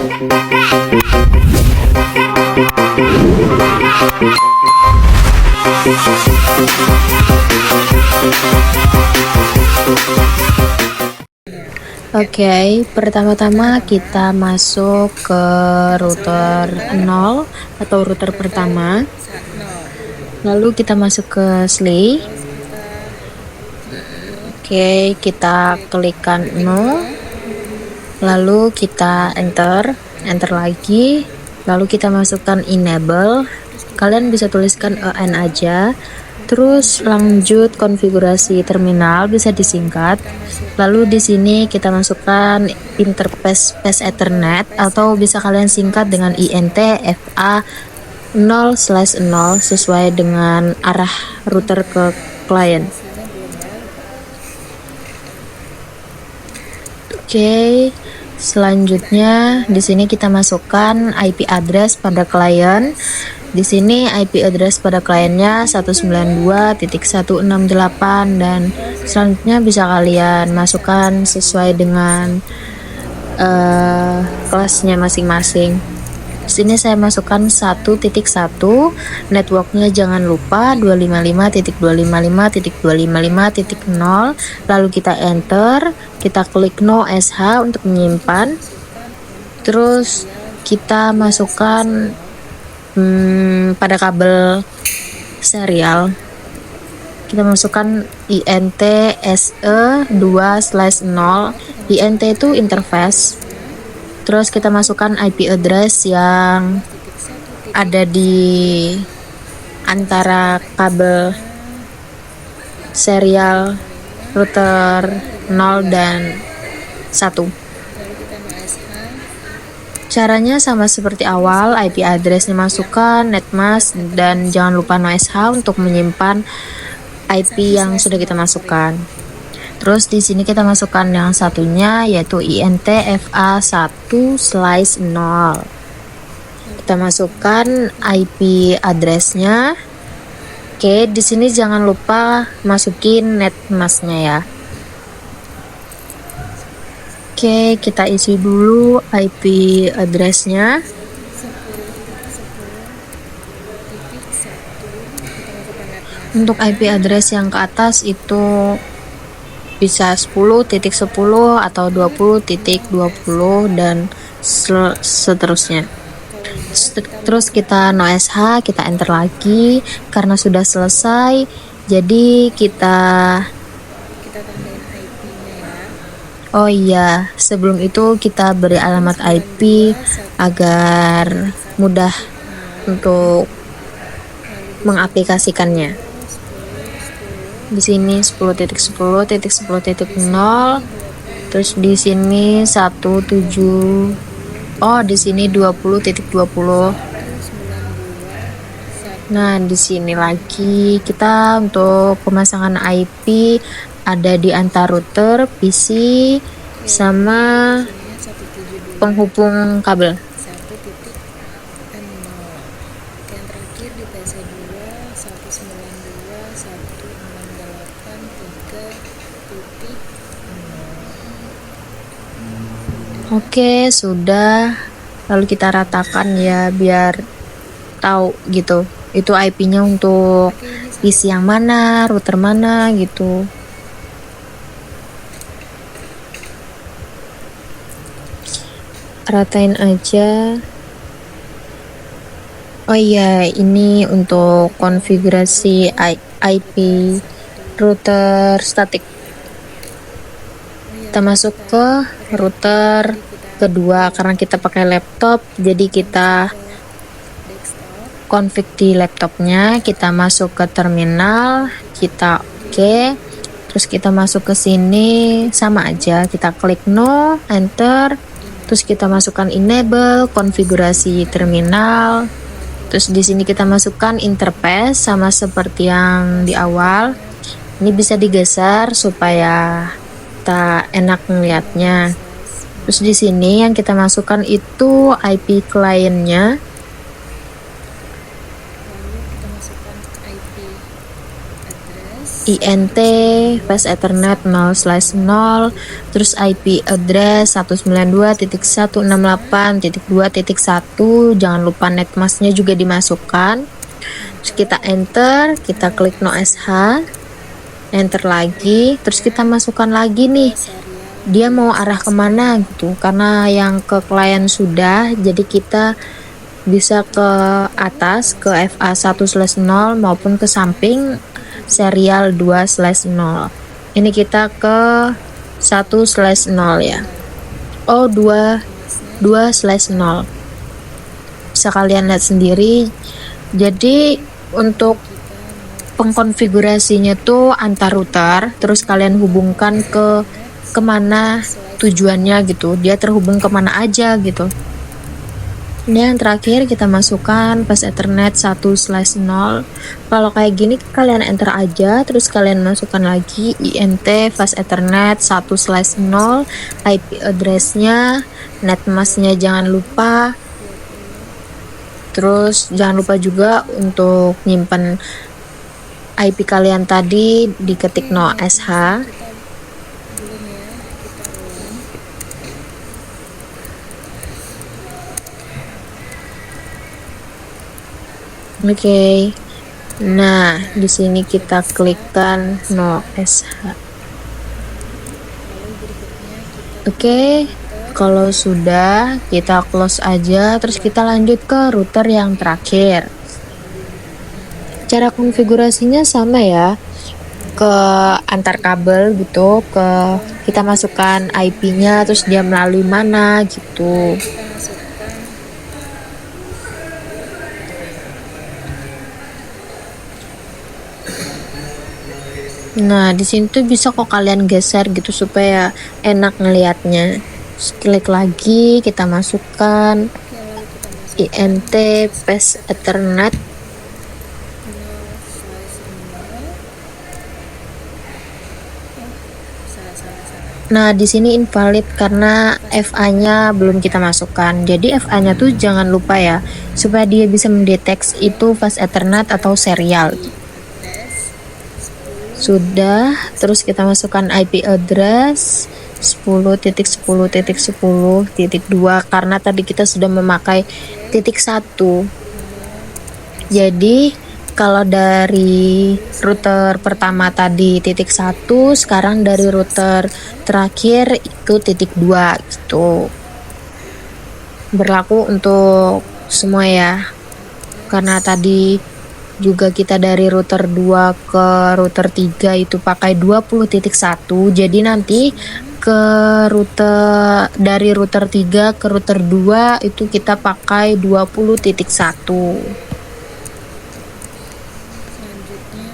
Oke, pertama-tama kita masuk ke router 0 atau router pertama. Lalu kita masuk ke SLI. Oke, kita klikkan no. Lalu kita enter lagi. Lalu kita masukkan enable. Kalian bisa tuliskan EN aja. Terus lanjut konfigurasi terminal, bisa disingkat. Lalu di sini kita masukkan interface Fast Ethernet atau bisa kalian singkat dengan INTFA 0/0 sesuai dengan arah router ke klien. Oke, selanjutnya di sini kita masukkan IP address pada klien. Di sini IP address pada kliennya 192.168 dan selanjutnya bisa kalian masukkan sesuai dengan kelasnya masing-masing. Di sini saya masukkan 1.1, networknya jangan lupa 255.255.255.0, lalu kita enter, kita klik no SH untuk menyimpan, terus kita masukkan pada kabel serial kita masukkan INT SE 2/0. INT itu interface. Terus kita masukkan IP address yang ada di antara kabel serial router 0 dan 1. Caranya sama seperti awal, IP address dimasukkan, netmask, dan jangan lupa no SH untuk menyimpan IP yang sudah kita masukkan. Terus di sini kita masukkan yang satunya yaitu INTFA 1/0. Kita masukkan IP addressnya. Oke, di sini jangan lupa masukin netmasknya ya. Oke, kita isi dulu IP addressnya. Untuk IP address yang ke atas itu bisa 10.10 atau 20.20 dan seterusnya. Terus kita no SH, kita enter lagi karena sudah selesai. Jadi kita oh iya, sebelum itu kita beri alamat IP agar mudah untuk mengaplikasikannya. Di sini 10.10.10.0, terus di sini 17, oh di sini 20.20. Nah, di sini lagi kita untuk pemasangan IP ada di antar router, PC, sama penghubung kabel. Yang terakhir di PC2 192.168.3.0. Oke, sudah. Lalu kita ratakan ya biar tahu gitu. Itu IP-nya untuk PC yang mana, router mana gitu. Ratain aja. Oh iya, ini untuk konfigurasi IP router statik. Kita masuk ke router kedua karena kita pakai laptop, jadi kita config di laptopnya. Kita masuk ke terminal, kita oke. Terus kita masuk ke sini, sama aja, kita klik no, enter. Terus kita masukkan enable, konfigurasi terminal. Terus di sini kita masukkan interface sama seperti yang di awal. Ini bisa digeser supaya kita enak melihatnya. Terus di sini yang kita masukkan itu IP kliennya. Lalu kita masukkan IP address. INT fast ethernet 0/0, terus IP address 192.168.2.1, jangan lupa netmasknya juga dimasukkan. Terus kita enter, kita klik no SH, enter lagi, terus kita masukkan lagi nih dia mau arah kemana gitu, karena yang ke klien sudah, jadi kita bisa ke atas ke FA1/0 maupun ke samping serial 2/0. Ini kita ke 1/0 ya. Oh 2/0. Bisa kalian lihat sendiri. Jadi untuk pengkonfigurasinya tuh antar router, terus kalian hubungkan ke kemana tujuannya gitu, dia terhubung kemana aja gitu. Ini yang terakhir kita masukkan fast ethernet 1/0. Kalau kayak gini kalian enter aja, terus kalian masukkan lagi INT fast ethernet 1/0, IP addressnya, netmasknya jangan lupa. Terus jangan lupa juga untuk nyimpan IP kalian tadi, diketik no SH. Belum ya, kita ulang. Oke. Nah, di sini kita klikkan no SH. Lalu berikutnya kita Oke. Kalau sudah, kita close aja, terus kita lanjut ke router yang terakhir. Cara konfigurasinya sama ya, ke antar kabel gitu, kita masukkan IP-nya, terus dia melalui mana gitu. kita masukkan Nah, di sini tuh bisa kok kalian geser gitu supaya enak ngelihatnya. Terus klik lagi, kita masukkan lalu kita masuk INT fast ethernet. 0/0. Salah. Nah, di sini invalid karena FA-nya belum kita masukkan. Jadi FA-nya tuh jangan lupa ya, supaya dia bisa mendeteksi itu fast ethernet atau serial. Sudah, terus kita masukkan IP address 10.10.10.2 karena tadi kita sudah memakai titik 1. Jadi kalau dari router pertama tadi titik 1, sekarang dari router terakhir itu titik 2 gitu. Berlaku untuk semua ya. Karena tadi juga kita dari router 2 ke router 3 itu pakai 20.1, jadi nanti ke dari router 3 ke router 2 itu kita pakai 20.1. Selanjutnya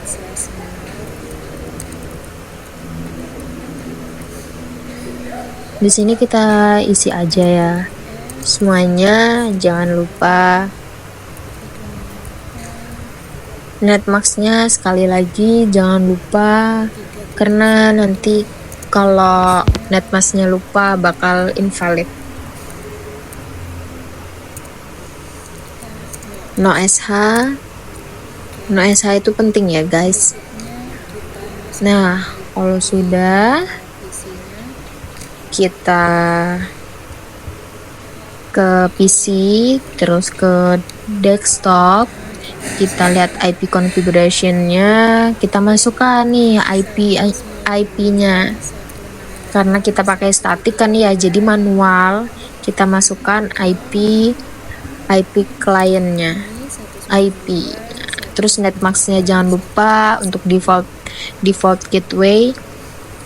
FA4/0. Di sini kita isi aja ya semuanya, jangan lupa netmasknya sekali lagi jangan lupa, karena nanti kalau netmasknya lupa bakal invalid. No SH itu penting ya guys. Nah, kalau sudah, kita ke PC, terus ke desktop, kita lihat IP configuration-nya, kita masukkan nih IP-nya. Karena kita pakai statik kan ya, jadi manual kita masukkan IP kliennya, IP. Terus netmasknya jangan lupa untuk default gateway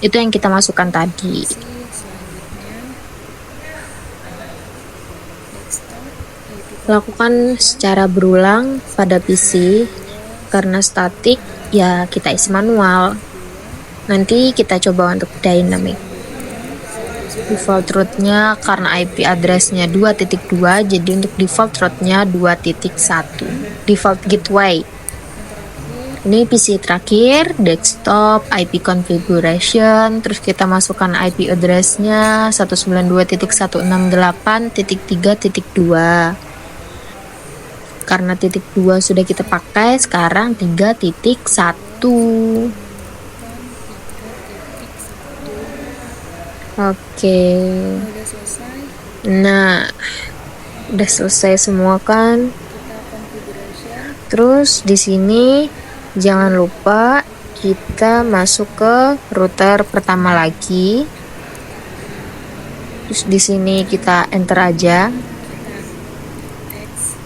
itu yang kita masukkan tadi. Lakukan secara berulang pada PC, karena statik ya kita isi manual. Nanti kita coba untuk dynamic. Default route-nya karena IP address-nya 2.2, jadi untuk default route-nya 2.1. Default gateway. Ini PC terakhir, desktop, IP configuration, terus kita masukkan IP address-nya 192.168.3.2. Karena titik 2 sudah kita pakai, sekarang 3.1. Oke. Udah selesai, Nah, udah selesai semua kan? kita configuration. Terus di sini jangan lupa kita masuk ke router pertama lagi. Terus di sini kita enter aja. X,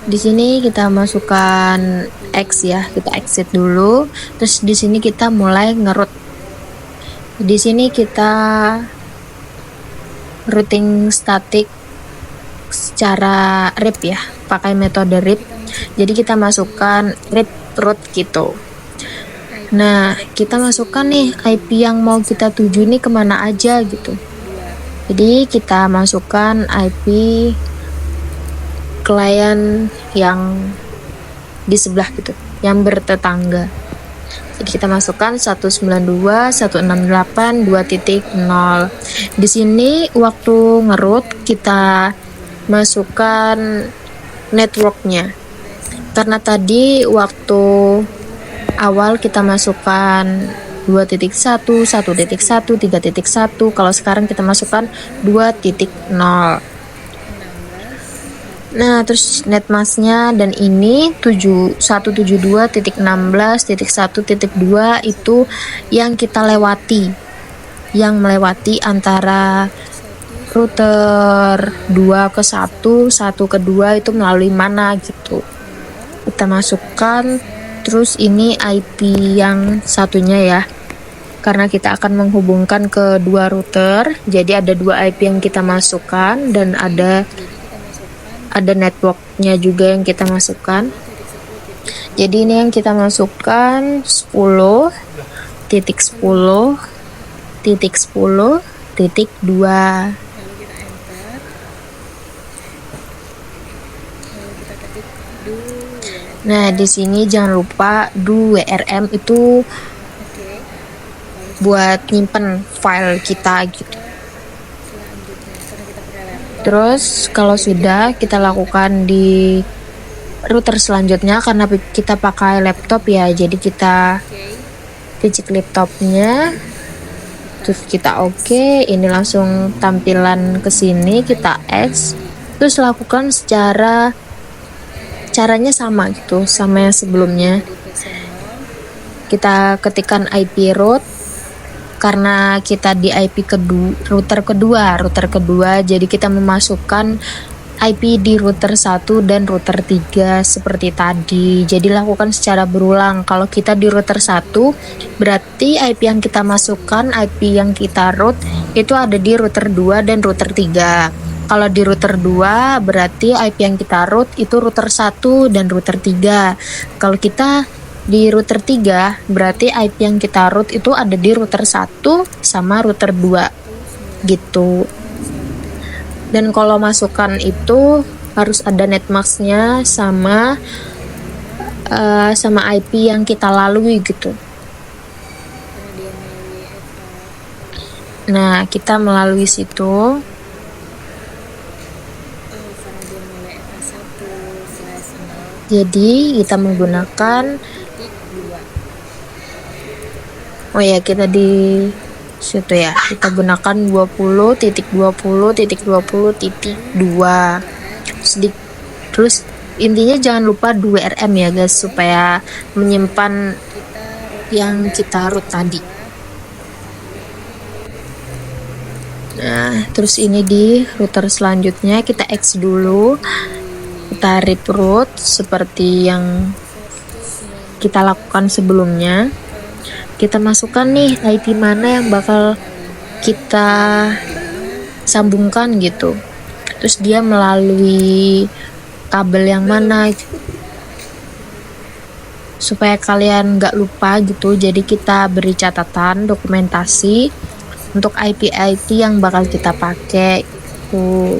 Di sini kita masukkan X ya, kita exit dulu. Terus di sini kita mulai ngerut. Di sini kita routing static secara RIP ya, pakai metode RIP. Jadi kita masukkan RIP root gitu. Nah, kita masukkan nih IP yang mau kita tuju nih kemana aja gitu. Jadi kita masukkan IP klien yang di sebelah gitu, yang bertetangga. Jadi kita masukkan 192.168.2.0. Di sini waktu ngerut kita masukkan networknya. Karena tadi waktu awal kita masukkan 2.1, 1.1, 3.1. Kalau sekarang kita masukkan 2.0. Nah, terus netmasknya dan ini 172.16.1.2 itu yang kita lewati. Yang melewati antara router 2 ke 1, 1 ke 2 itu melalui mana gitu. Kita masukkan, terus ini IP yang satunya ya. Karena kita akan menghubungkan ke dua router, jadi ada dua IP yang kita masukkan dan ada networknya juga yang kita masukkan. Jadi ini yang kita masukkan 10.10.10.2. lalu kita enter, lalu kita ketik do. Nah, di sini jangan lupa do WRM itu Oke, buat nyimpen file kita gitu. selanjutnya karena kita pakai laptop. Terus kalau sudah kita lakukan di router selanjutnya karena kita pakai laptop ya, jadi kita Oke, picik laptopnya. Terus kita oke, ini langsung tampilan ke sini, kita X. Terus lakukan caranya sama gitu, sama yang sebelumnya. di personal, Kita ketikkan IP root karena kita di IP router kedua, jadi kita memasukkan IP di router 1 dan router 3 seperti tadi. Jadi lakukan secara berulang. Kalau kita di router 1, berarti IP yang kita masukkan, IP yang kita root itu ada di router 2 dan router 3. Kalau di router 2, berarti IP yang kita root itu router 1 dan router 3. Kalau kita di router 3, berarti IP yang kita root itu ada di router 1 sama router 2 gitu. Dan kalau masukkan itu harus ada netmasknya sama IP yang kita lalui gitu. karena dia melalui Eva. Nah, kita melalui situ. Karena dia melalui Eva 1/0 Jadi kita menggunakan, titik 2. oh ya kita di situ ya, kita gunakan 20.20.20.2. Terus intinya jangan lupa 2RM ya guys, supaya menyimpan yang kita root tadi. Nah, terus ini di router selanjutnya kita X dulu, kita read root seperti yang kita lakukan sebelumnya. Kita masukkan nih IP mana yang bakal kita sambungkan gitu. Terus dia melalui kabel yang mana supaya kalian nggak lupa gitu. Jadi kita beri catatan dokumentasi untuk IP-IP yang bakal kita pakai gitu.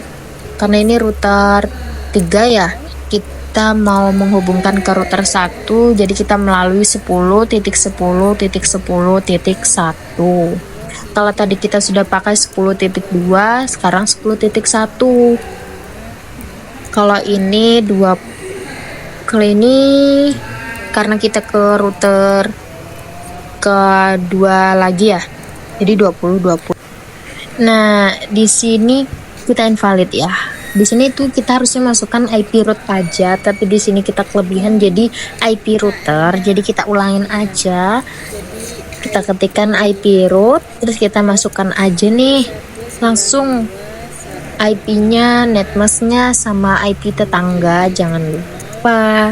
Karena ini router 3 ya, kita mau menghubungkan ke router 1, jadi kita melalui 10.10.10.1. Kalau tadi kita sudah pakai 10.2, sekarang 10.1. Kalau ini karena kita ke router kedua lagi ya. Jadi 20. Nah, di sini kita invalid ya. Di sini tuh kita harusnya masukkan IP root aja, tapi di sini kita kelebihan jadi IP router. Jadi kita ulangin aja. Kita ketikkan IP root, terus kita masukkan aja nih langsung IP-nya, netmasknya sama IP tetangga, jangan lupa.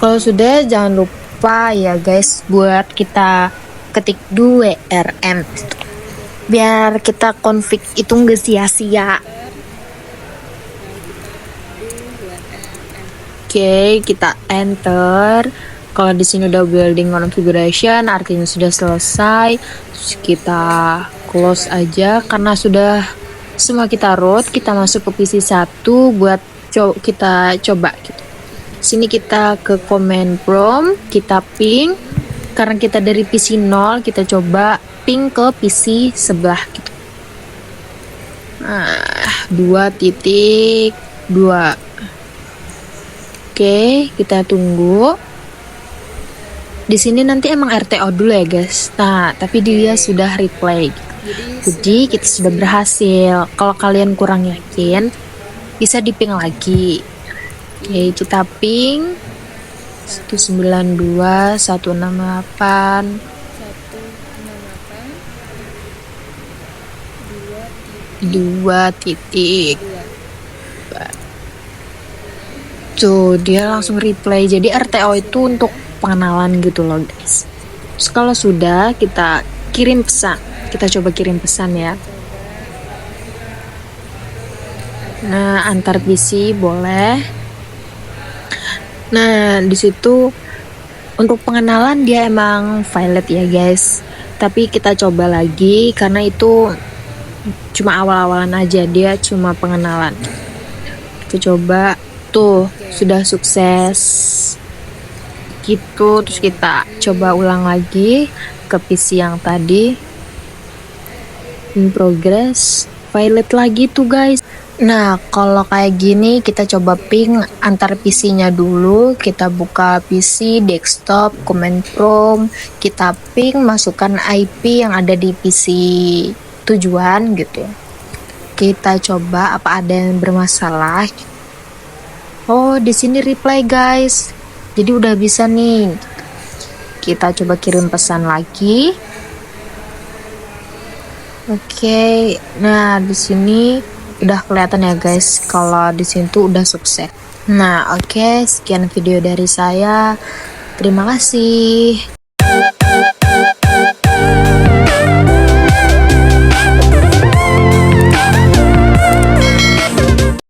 Kalau sudah jangan lupa ya guys buat kita ketik 2RM biar kita config itu nggak sia-sia. Oke, kita enter. Kalau di sini udah building configuration, artinya sudah selesai. Terus kita close aja karena sudah semua kita root. Kita masuk ke PC 1 buat kita coba gitu. Sini kita ke command prompt, kita ping. Karena kita dari PC 0, kita coba ping ke PC sebelah gitu. Nah, 2.2. Oke, kita tunggu. Di sini nanti emang RTO dulu ya guys. Nah, tapi dia sudah replay. Jadi kita sudah berhasil. Kalau kalian kurang yakin, bisa diping lagi. Oke, kita ping 192.168 2.2. Tuh, dia langsung replay. Jadi RTO itu untuk pengenalan gitu loh guys. Terus kalau sudah, kita kirim pesan. Kita coba kirim pesan ya. Nah, antar PC boleh. Nah, di situ untuk pengenalan dia emang valid ya guys. Tapi kita coba lagi karena itu cuma awal-awalan aja, dia cuma pengenalan. Kita coba, tuh sudah sukses gitu. Terus kita coba ulang lagi ke PC yang tadi, in progress, valid lagi tuh guys. Nah, kalau kayak gini kita coba ping antar PC-nya dulu. Kita buka PC, desktop, command prompt, kita ping, masukkan IP yang ada di PC tujuan gitu. Kita coba apa ada yang bermasalah. Oh, di sini replay guys. Jadi udah bisa nih. Kita coba kirim pesan lagi. Oke. Nah, di sini udah kelihatan ya guys kalau di sini tuh udah sukses. Nah, oke, sekian video dari saya. Terima kasih.